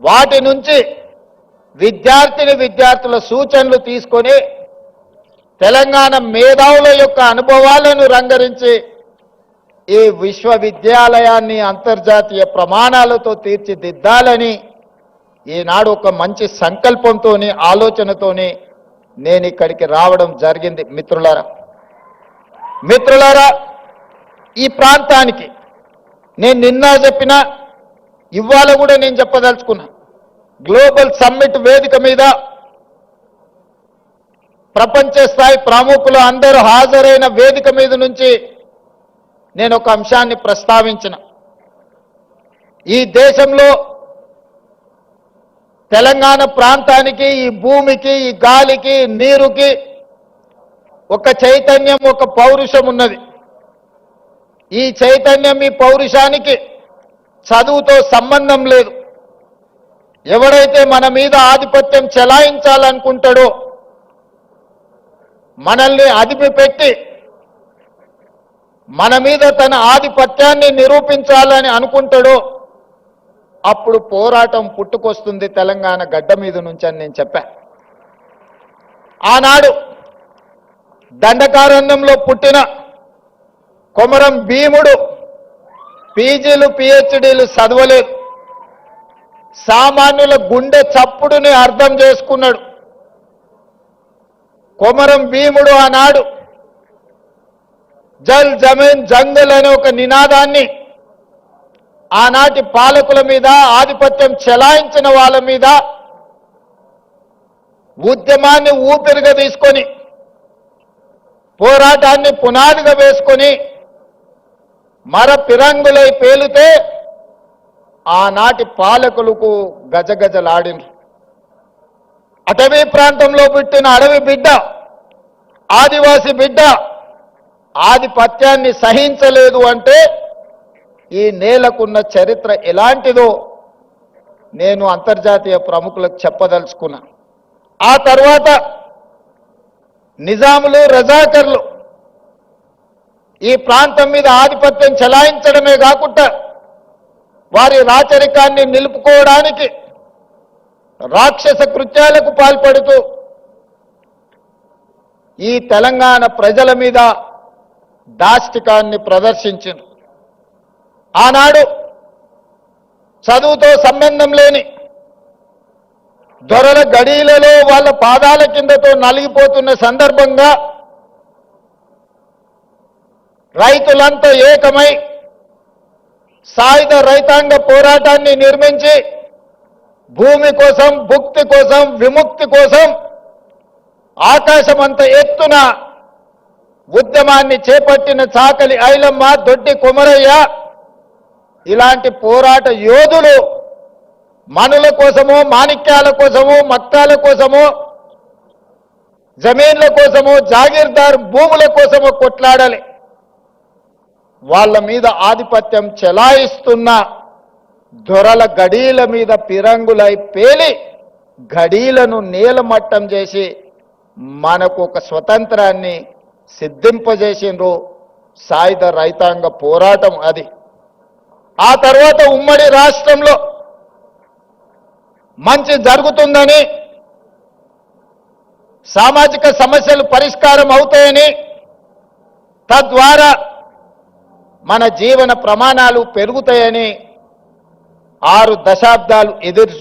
వాటి నుంచి విద్యార్థుల సూచనలు తీసుకొని తెలంగాణ మేధావుల యొక్క అనుభవాలను రంగరించి ఈ విశ్వవిద్యాలయాన్ని అంతర్జాతీయ ప్రమాణాలతో తీర్చిదిద్దాలని ఈనాడు ఒక మంచి సంకల్పంతోని ఆలోచనతోని నేను ఇక్కడికి రావడం జరిగింది. మిత్రులారా, ఈ ప్రాంతానికి నేను నిన్న చెప్పిన, ఇవాళ కూడా నేను చెప్పదలుచుకున్నా, గ్లోబల్ సమ్మిట్ వేదిక మీద ప్రపంచ స్థాయి ప్రముఖులు అందరూ హాజరైన వేదిక మీద నుంచి నేను ఒక అంశాన్ని ప్రస్తావించిన. ఈ దేశంలో తెలంగాణ ప్రాంతానికి, ఈ భూమికి, ఈ గాలికి, నీరుకి ఒక చైతన్యం, ఒక పౌరుషం ఉన్నది. ఈ చైతన్యం, ఈ పౌరుషానికి చదువుతో సంబంధం లేదు. ఎవడైతే మన మీద ఆధిపత్యం చెలాయించాలనుకుంటాడో, మనల్ని అదిపి పెట్టి మన మీద తన ఆధిపత్యాన్ని నిరూపించాలని అనుకుంటాడో, అప్పుడు పోరాటం పుట్టుకొస్తుంది తెలంగాణ గడ్డ మీద నుంచి అని నేను చెప్పా. ఆనాడు దండకారణ్యంలో పుట్టిన కొమరం భీముడు పీజీలు పిహెచ్డీలు చదవలేదు. సామాన్యుల గుండె చప్పుడుని అర్థం చేసుకున్నాడు. కొమరం భీముడు ఆనాడు జల్ జమీన్ జంగల్ అనే ఒక నినాదాన్ని ఆనాటి పాలకుల మీద, ఆధిపత్యం చెలాయించిన వాళ్ళ మీద ఉద్యమాన్ని ఊపిరిగా తీసుకొని, పోరాటాన్ని పునాదిగా వేసుకొని మర పిరంగులై పేలితే ఆనాటి పాలకులకు గజగజలాడినారు. అటవీ ప్రాంతంలో పుట్టిన అడవి బిడ్డ, ఆదివాసి బిడ్డ ఆధిపత్యాన్ని సహించలేదు అంటే ఈ నేలకున్న చరిత్ర ఎలాంటిదో నేను అంతర్జాతీయ ప్రముఖులకు చెప్పదలుచుకున్నా. ఆ తర్వాత నిజాములు, రజాకర్లు ఈ ప్రాంతం మీద ఆధిపత్యం చెలాయించడమే కాకుండా వారి రాచరికాన్ని నిలుపుకోవడానికి రాక్షస కృత్యాలకు పాల్పడుతూ ఈ తెలంగాణ ప్రజల మీద దాష్టికాన్ని ప్రదర్శించారు. ఆనాడు చదువుతో సంబంధం లేని దొరల గడీలలో వాళ్ళ పాదాల కిందతో నలిగిపోతున్న సందర్భంగా రైతులంతా ఏకమై సాయుధ రైతాంగ పోరాటాన్ని నిర్మించి భూమి కోసం, భుక్తి కోసం, విముక్తి కోసం ఆకాశమంత ఎత్తున ఉద్యమాన్ని చేపట్టిన చాకలి ఐలమ్మ, దొడ్డి కొమరయ్య ఇలాంటి పోరాట యోధులు మనుల కోసమో, మాణిక్యాల కోసమో, మక్తాల కోసమో, జమీన్ల కోసమో, జాగీర్దార్ భూముల కోసమో కొట్లాడాలి. వాళ్ళ మీద ఆధిపత్యం చెలాయిస్తున్న దొరల గడీల మీద పిరంగులై పేలి గడీలను నేలమట్టం చేసి మనకు ఒక స్వతంత్రాన్ని సిద్ధింపజేసిండ్రు. సాయుధ రైతాంగ పోరాటం అది. ఆ తర్వాత ఉమ్మడి రాష్ట్రంలో మంచి జరుగుతుందని, సామాజిక సమస్యలు పరిష్కారం అవుతాయని, తద్వారా మన జీవన ప్రమాణాలు పెరుగుతాయని 6 దశాబ్దాలు ఎదురు